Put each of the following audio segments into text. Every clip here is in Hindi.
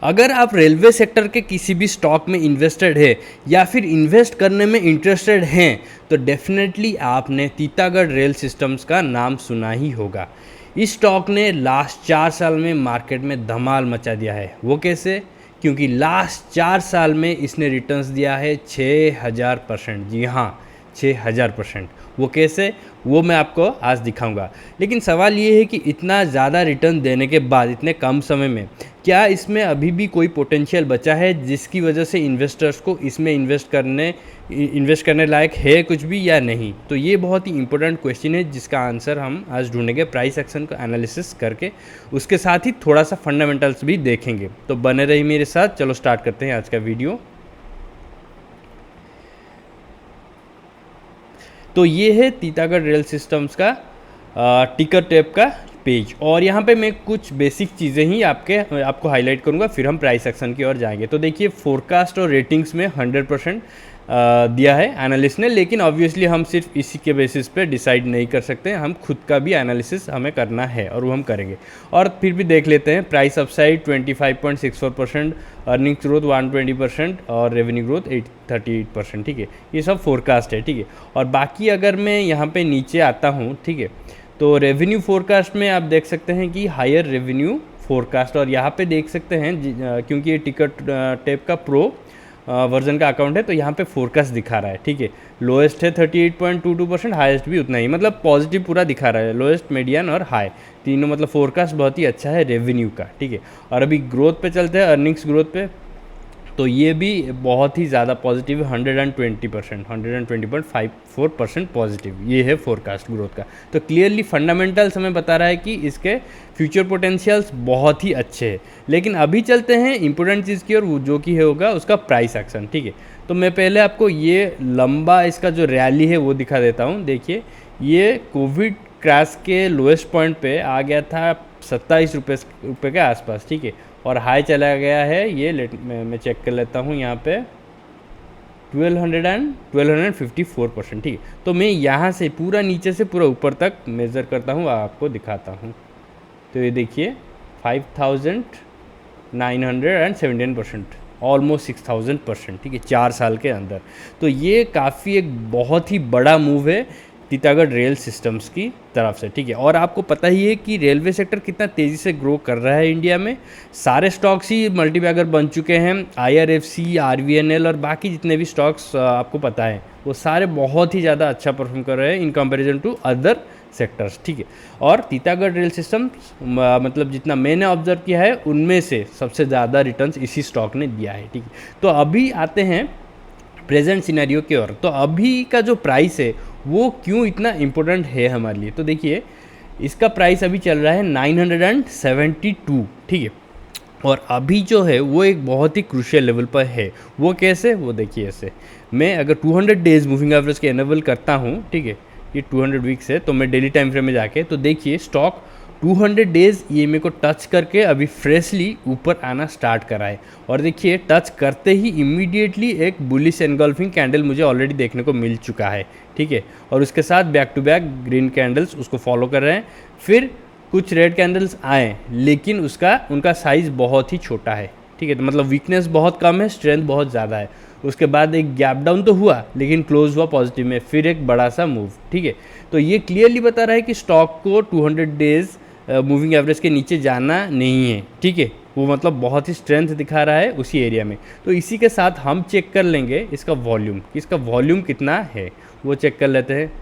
अगर आप रेलवे सेक्टर के किसी भी स्टॉक में इन्वेस्टेड है या फिर इन्वेस्ट करने में इंटरेस्टेड हैं तो डेफिनेटली आपने तीतागढ़ रेल सिस्टम्स का नाम सुना ही होगा। इस स्टॉक ने लास्ट 4 साल में मार्केट में धमाल मचा दिया है। वो कैसे? क्योंकि लास्ट 4 साल में इसने रिटर्न्स दिया है 6000%। जी हाँ, 6000%। वो कैसे, वो मैं आपको आज दिखाऊंगा। लेकिन सवाल ये है कि इतना ज़्यादा रिटर्न देने के बाद इतने कम समय में क्या इसमें अभी भी कोई पोटेंशियल बचा है जिसकी वजह से इन्वेस्टर्स को इसमें इन्वेस्ट करने लायक है कुछ भी या नहीं? तो ये बहुत ही इंपॉर्टेंट क्वेश्चन है जिसका आंसर हम आज ढूंढेंगे प्राइस एक्शन को एनालिसिस करके। उसके साथ ही थोड़ा सा फंडामेंटल्स भी देखेंगे। तो बने रहिए मेरे साथ। चलो स्टार्ट करते हैं आज का वीडियो। तो ये है तीतागढ़ रेल सिस्टम्स का टिकर टैब का पेज, और यहाँ पे मैं कुछ बेसिक चीज़ें ही आपको हाईलाइट करूँगा, फिर हम प्राइस एक्शन की ओर जाएंगे। तो देखिए, फोरकास्ट और रेटिंग्स में 100% दिया है एनालिस्ट ने, लेकिन ऑब्वियसली हम सिर्फ इसी के बेसिस पे डिसाइड नहीं कर सकते। हम खुद का भी एनालिसिस हमें करना है और वो हम करेंगे। और फिर भी देख लेते हैं। प्राइस अपसाइड 25.64%, अर्निंग्स ग्रोथ 120% और रेवेन्यू ग्रोथ 38%। ठीक है, ये सब फोरकास्ट है। ठीक है, और बाकी अगर मैं यहाँ पे नीचे आता हूँ, ठीक है, तो रेवेन्यू फोरकास्ट में आप देख सकते हैं कि हायर रेवेन्यू फोरकास्ट, और यहाँ पे देख सकते हैं क्योंकि ये टिकट टैब का प्रो वर्जन का अकाउंट है तो यहाँ पे फोरकास्ट दिखा रहा है। ठीक है, लोएस्ट है 38.22%, हाईएस्ट भी उतना ही, मतलब पॉजिटिव पूरा दिखा रहा है। लोएस्ट, मीडियन और हाई तीनों, मतलब फोरकास्ट बहुत ही अच्छा है रेवेन्यू का। ठीक है, और अभी ग्रोथ पे चलते हैं, अर्निंग्स ग्रोथ पे। तो ये भी बहुत ही ज़्यादा पॉजिटिव है, 120%, 120.54% पॉजिटिव ये है फोरकास्ट ग्रोथ का। तो क्लियरली फंडामेंटल्स हमें बता रहा है कि इसके फ्यूचर पोटेंशियल्स बहुत ही अच्छे हैं। लेकिन अभी चलते हैं इंपॉर्टेंट चीज़ की, और जो कि होगा उसका प्राइस एक्शन। ठीक है, तो मैं पहले आपको ये लंबा इसका जो रैली है वो दिखा देता हूँ। देखिए, ये कोविड क्रैश के लोएस्ट पॉइंट पे आ गया था 27 रुपये के आसपास। ठीक है, और हाई चला गया है ये मैं चेक कर लेता हूँ यहाँ पे 1254%। ठीक है, तो मैं यहाँ से पूरा नीचे से पूरा ऊपर तक मेज़र करता हूँ, आपको दिखाता हूँ। तो ये देखिए 5917%, ऑलमोस्ट 6000%। ठीक है, 4 साल के अंदर। तो ये काफ़ी एक बहुत ही बड़ा मूव है तीतागढ़ रेल सिस्टम्स की तरफ से। ठीक है, और आपको पता ही है कि रेलवे सेक्टर कितना तेज़ी से ग्रो कर रहा है इंडिया में। सारे स्टॉक्स ही मल्टीबैगर बन चुके हैं। IRFC, RVNL और बाकी जितने भी स्टॉक्स आपको पता है वो सारे बहुत ही ज़्यादा अच्छा परफॉर्म कर रहे हैं in comparison to other sectors. ठीक है, और तीतागढ़ रेल सिस्टम मतलब जितना मैंने ऑब्जर्व किया है उनमें से सबसे ज़्यादा रिटर्न्स इसी स्टॉक ने दिया है। ठीक है, तो अभी आते हैं प्रेजेंट सिनेरियो की ओर। तो अभी का जो प्राइस है वो क्यों इतना इम्पोर्टेंट है हमारे लिए? तो देखिए, इसका प्राइस अभी चल रहा है 972। ठीक है, और अभी जो है वो एक बहुत ही क्रूशियल लेवल पर है। वो कैसे? वो देखिए, ऐसे मैं अगर 200 डेज मूविंग एवरेज के एनेबल करता हूँ, ठीक है, ये 200 वीक्स है, तो मैं डेली टाइम फ्रेम में जाके तो देखिए स्टॉक 200 डेज EMA को टच करके अभी फ्रेशली ऊपर आना स्टार्ट करा है। और देखिए, टच करते ही इमीडिएटली एक बुलिश एनगल्फिंग कैंडल मुझे ऑलरेडी देखने को मिल चुका है। ठीक है, और उसके साथ back to back green candles उसको फॉलो कर रहे हैं। फिर कुछ रेड कैंडल्स आए, लेकिन उनका साइज़ बहुत ही छोटा है। ठीक है, तो मतलब वीकनेस बहुत कम है, स्ट्रेंथ बहुत ज़्यादा है। उसके बाद एक गैप डाउन तो हुआ, लेकिन क्लोज हुआ पॉजिटिव में, फिर एक बड़ा सा मूव। ठीक है, तो ये क्लियरली बता रहा है कि स्टॉक को 200 डेज मूविंग एवरेज के नीचे जाना नहीं है। ठीक है, वो मतलब बहुत ही स्ट्रेंथ दिखा रहा है उसी एरिया में। तो इसी के साथ हम चेक कर लेंगे इसका वॉल्यूम कितना है, वो चेक कर लेते हैं।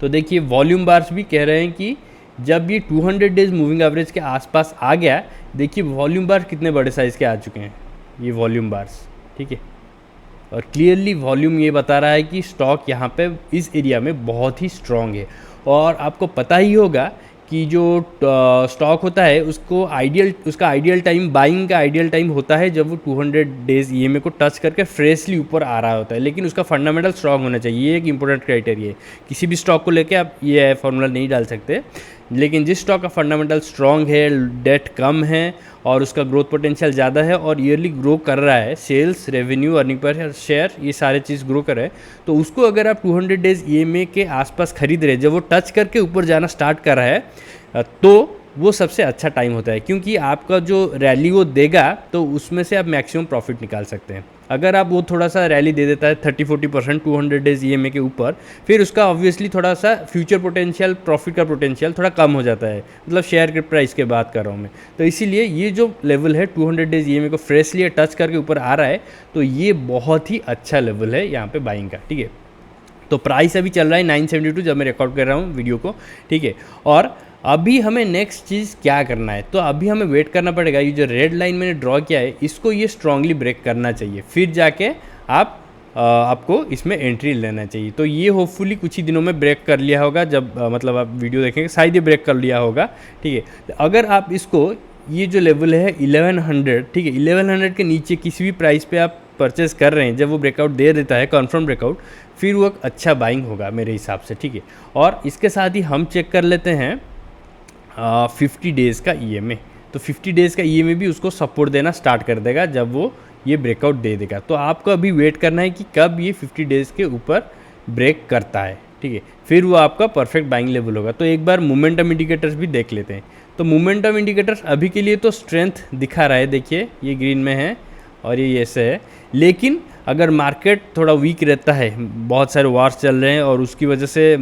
तो देखिए, वॉल्यूम बार्स भी कह रहे हैं कि जब ये 200 डेज मूविंग एवरेज के आसपास आ गया, देखिए वॉल्यूम बार कितने बड़े साइज़ के आ चुके हैं, ये वॉल्यूम बार्स। ठीक है, और क्लियरली वॉल्यूम ये बता रहा है कि स्टॉक यहाँ पे इस एरिया में बहुत ही स्ट्रॉन्ग है। और आपको पता ही होगा कि जो स्टॉक होता है उसका आइडियल टाइम, बाइंग का आइडियल टाइम होता है जब वो 200 डेज EMA को टच करके फ्रेशली ऊपर आ रहा होता है। लेकिन उसका फंडामेंटल स्ट्रॉन्ग होना चाहिए, ये एक इंपॉर्टेंट क्राइटेरिया है। किसी भी स्टॉक को लेके आप ये फॉर्मूला नहीं डाल सकते, लेकिन जिस स्टॉक का फंडामेंटल स्ट्रॉन्ग है, डेट कम है और उसका ग्रोथ पोटेंशियल ज़्यादा है और ईयरली ग्रो कर रहा है, sales, revenue, earning per share, ये सारे चीज़ ग्रो कर रहे हैं, तो उसको अगर आप 200 डेज EMA के आसपास खरीद रहे हैं, जब वो टच करके ऊपर जाना स्टार्ट कर रहा है, तो वो सबसे अच्छा टाइम होता है, क्योंकि आपका जो रैली वो देगा तो उसमें से आप मैक्सिमम प्रॉफिट निकाल सकते हैं। अगर आप वो थोड़ा सा रैली दे देता है 30-40% 200 डेज ईएमए के ऊपर, फिर उसका ऑब्वियसली थोड़ा सा फ्यूचर पोटेंशियल, प्रॉफिट का पोटेंशियल थोड़ा कम हो जाता है, मतलब शेयर के प्राइस के बात कर रहा हूँ मैं। तो इसीलिए ये जो लेवल है 200 डेज ईएमए को फ्रेशली टच करके ऊपर आ रहा है, तो ये बहुत ही अच्छा लेवल है यहाँ पे बाइंग का, ठीक है। तो प्राइस अभी चल रहा है 972 जब मैं रिकॉर्ड कर रहा हूँ वीडियो को, ठीक है। और अभी हमें नेक्स्ट चीज़ क्या करना है, तो अभी हमें वेट करना पड़ेगा। ये जो रेड लाइन मैंने ड्रॉ किया है इसको ये स्ट्रांगली ब्रेक करना चाहिए, फिर जाके आपको इसमें एंट्री लेना चाहिए। तो ये होपफुली कुछ ही दिनों में ब्रेक कर लिया होगा, जब मतलब आप वीडियो देखेंगे शायद ये ब्रेक कर लिया होगा, ठीक है। अगर आप इसको, ये जो लेवल है 1100, ठीक है, 1100 के नीचे किसी भी प्राइस पे आप परचेस कर रहे हैं, जब वो ब्रेकआउट दे देता है कन्फर्म ब्रेकआउट, फिर वो एक अच्छा बाइंग होगा मेरे हिसाब से, ठीक है। और इसके साथ ही हम चेक कर लेते हैं 50 डेज़ का ईएमए। तो 50 डेज़ का ईएमए भी उसको सपोर्ट देना स्टार्ट कर देगा जब वो ये ब्रेकआउट दे देगा। तो आपको अभी वेट करना है कि कब ये 50 डेज़ के ऊपर ब्रेक करता है, ठीक है, फिर वो आपका परफेक्ट बाइंग लेवल होगा। तो एक बार मोमेंटम इंडिकेटर्स भी देख लेते हैं। तो मोमेंटम इंडिकेटर्स अभी के लिए तो स्ट्रेंथ दिखा रहा है, देखिए ये ग्रीन में है और ये ऐसे है। लेकिन अगर मार्केट थोड़ा वीक रहता है, बहुत सारे वार्स चल रहे हैं और उसकी वजह से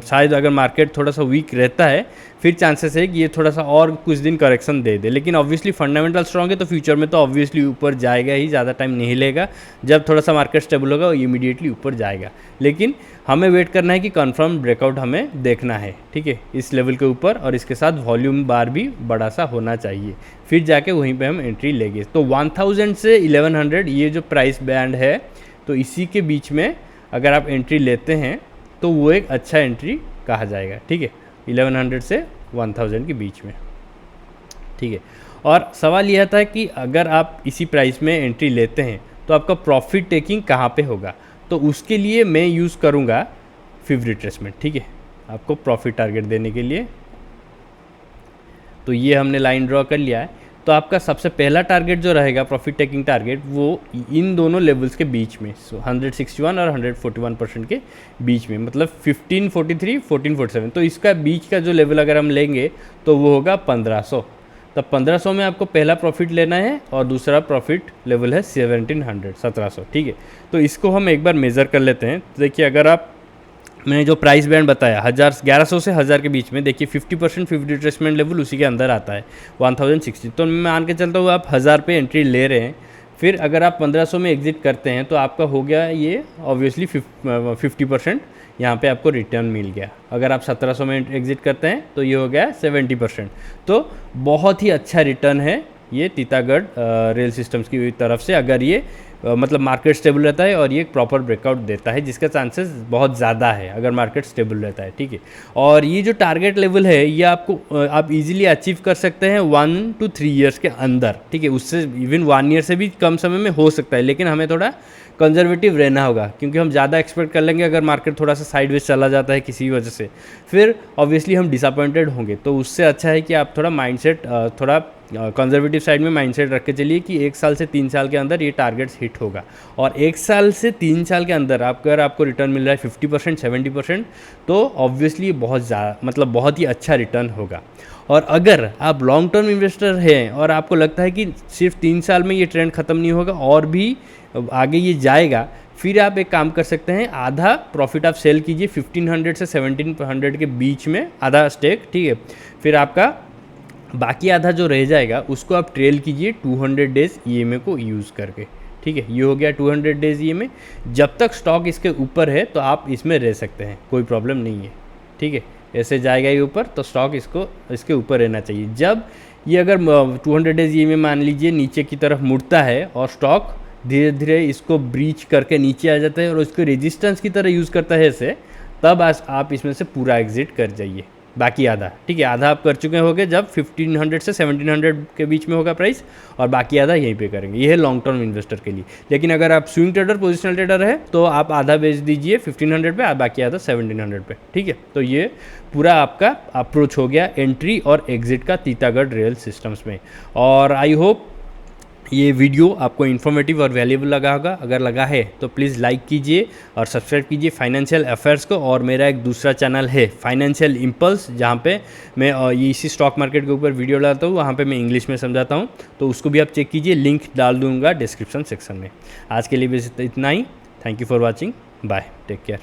शायद अगर मार्केट थोड़ा सा वीक रहता है, फिर चांसेस है कि ये थोड़ा सा और कुछ दिन करेक्शन दे दे। लेकिन ऑब्वियसली फंडामेंटल स्ट्रॉन्ग है तो फ्यूचर में तो ऑब्वियसली ऊपर जाएगा ही, ज़्यादा टाइम नहीं लेगा। जब थोड़ा सा मार्केट स्टेबल होगा वो इमीडिएटली ऊपर जाएगा। लेकिन हमें वेट करना है कि कंफर्म ब्रेकआउट हमें देखना है, ठीक है, इस लेवल के ऊपर, और इसके साथ वॉल्यूम बार भी बड़ा सा होना चाहिए, फिर जाके वहीं पे हम एंट्री लेंगे। तो 1000 से 1100 ये जो प्राइस बैंड है, तो इसी के बीच में अगर आप एंट्री लेते हैं तो वो एक अच्छा एंट्री कहा जाएगा, ठीक है, 1100 से 1000 के बीच में, ठीक है। और सवाल यह था कि अगर आप इसी प्राइस में एंट्री लेते हैं तो आपका प्रॉफिट टेकिंग कहाँ पे होगा। तो उसके लिए मैं यूज़ करूँगा फिब रिट्रेसमेंट, ठीक है, आपको प्रॉफिट टारगेट देने के लिए। तो ये हमने लाइन ड्रॉ कर लिया है। तो आपका सबसे पहला टारगेट जो रहेगा प्रॉफिट टेकिंग टारगेट, वो इन दोनों लेवल्स के बीच में, 161 और 141% के बीच में, मतलब 1543 1447। तो इसका बीच का जो लेवल अगर हम लेंगे तो वो होगा 1500। तब 1500 में आपको पहला प्रॉफिट लेना है और दूसरा प्रॉफिट लेवल है 1700 ठीक है। तो इसको हम एक बार मेज़र कर लेते हैं। तो देखिए, अगर आप, मैंने जो प्राइस बैंड बताया 1100 से 1000 के बीच में, देखिए 50% 50 रिट्रेसमेंट लेवल उसी के अंदर आता है 1060। तो मैं मान के चलता हूँ आप 1000 पे एंट्री ले रहे हैं, फिर अगर आप 1500 में एग्जिट करते हैं तो आपका हो गया ये ऑब्वियसली 50% यहाँ पे आपको रिटर्न मिल गया। अगर आप 1700 में एग्जिट करते हैं तो ये हो गया 70%। तो बहुत ही अच्छा रिटर्न है ये तीतागढ़ रेल सिस्टम्स की तरफ से, अगर ये मतलब मार्केट स्टेबल रहता है और ये एक प्रॉपर ब्रेकआउट देता है, जिसका चांसेस बहुत ज़्यादा है अगर मार्केट स्टेबल रहता है, ठीक है। और ये जो टारगेट लेवल है ये आपको आप इजीली अचीव कर सकते हैं 1 to 3 ईयर्स के अंदर, ठीक है। उससे इवन 1 ईयर से भी कम समय में हो सकता है, लेकिन हमें थोड़ा कंजर्वेटिव रहना होगा, क्योंकि हम ज़्यादा एक्सपेक्ट कर लेंगे अगर मार्केट थोड़ा सा साइडवेज चला जाता है किसी वजह से, फिर ऑब्वियसली हम डिसअपॉइंटेड होंगे। तो उससे अच्छा है कि आप थोड़ा माइंडसेट, थोड़ा कंजर्वेटिव साइड में माइंडसेट रख के चलिए कि 1 साल से 3 साल के अंदर ये टारगेट्स हिट होगा। और 1 साल से 3 साल के अंदर अगर आपको रिटर्न मिल रहा है 50% 70%, तो ऑब्वियसली बहुत ज़्यादा, मतलब बहुत ही अच्छा रिटर्न होगा। और अगर आप लॉन्ग टर्म इन्वेस्टर हैं और आपको लगता है कि सिर्फ 3 साल में ये ट्रेंड ख़त्म नहीं होगा और भी आगे ये जाएगा, फिर आप एक काम कर सकते हैं, आधा प्रॉफिट आप सेल कीजिए 1500 से 1700 के बीच में, आधा स्टेक, ठीक है। फिर आपका बाकी आधा जो रह जाएगा उसको आप ट्रेल कीजिए 200 डेज़ ईएमए को यूज़ करके, ठीक है। ये हो गया 200 डेज़ ईएमए। जब तक स्टॉक इसके ऊपर है तो आप इसमें रह सकते हैं, कोई प्रॉब्लम नहीं है, ठीक है। ऐसे जाएगा ये ऊपर तो स्टॉक इसके ऊपर रहना चाहिए। जब ये अगर 200 डेज़ ईएमए मान लीजिए नीचे की तरफ मुड़ता है और स्टॉक धीरे धीरे इसको ब्रीच करके नीचे आ जाता है और उसको रेजिस्टेंस की तरह यूज़ करता है ऐसे, तब आप इसमें से पूरा एग्जिट कर जाइए, बाकी आधा, ठीक है। आधा आप कर चुके होंगे जब 1500 से 1700 के बीच में होगा प्राइस, और बाकी आधा यहीं पे करेंगे। ये है लॉन्ग टर्म इन्वेस्टर के लिए। लेकिन अगर आप स्विंग ट्रेडर, पोजिशनल ट्रेडर है तो आप आधा बेच दीजिए 1500 पे, बाकी आधा 1700 पे, ठीक है। तो ये पूरा आपका अप्रोच हो गया एंट्री और एग्जिट का तीतागढ़ रेल सिस्टम्स में। और आई होप ये वीडियो आपको इन्फॉर्मेटिव और वैल्यूएबल लगा होगा। अगर लगा है तो प्लीज़ लाइक कीजिए और सब्सक्राइब कीजिए फाइनेंशियल अफेयर्स को। और मेरा एक दूसरा चैनल है फाइनेंशियल इम्पल्स, जहाँ पे मैं ये इसी स्टॉक मार्केट के ऊपर वीडियो डालता हूँ, वहाँ पे मैं इंग्लिश में समझाता हूँ, तो उसको भी आप चेक कीजिए, लिंक डाल दूँगा डिस्क्रिप्शन सेक्शन में। आज के लिए बस इतना ही। Thank you for watching, bye, take care.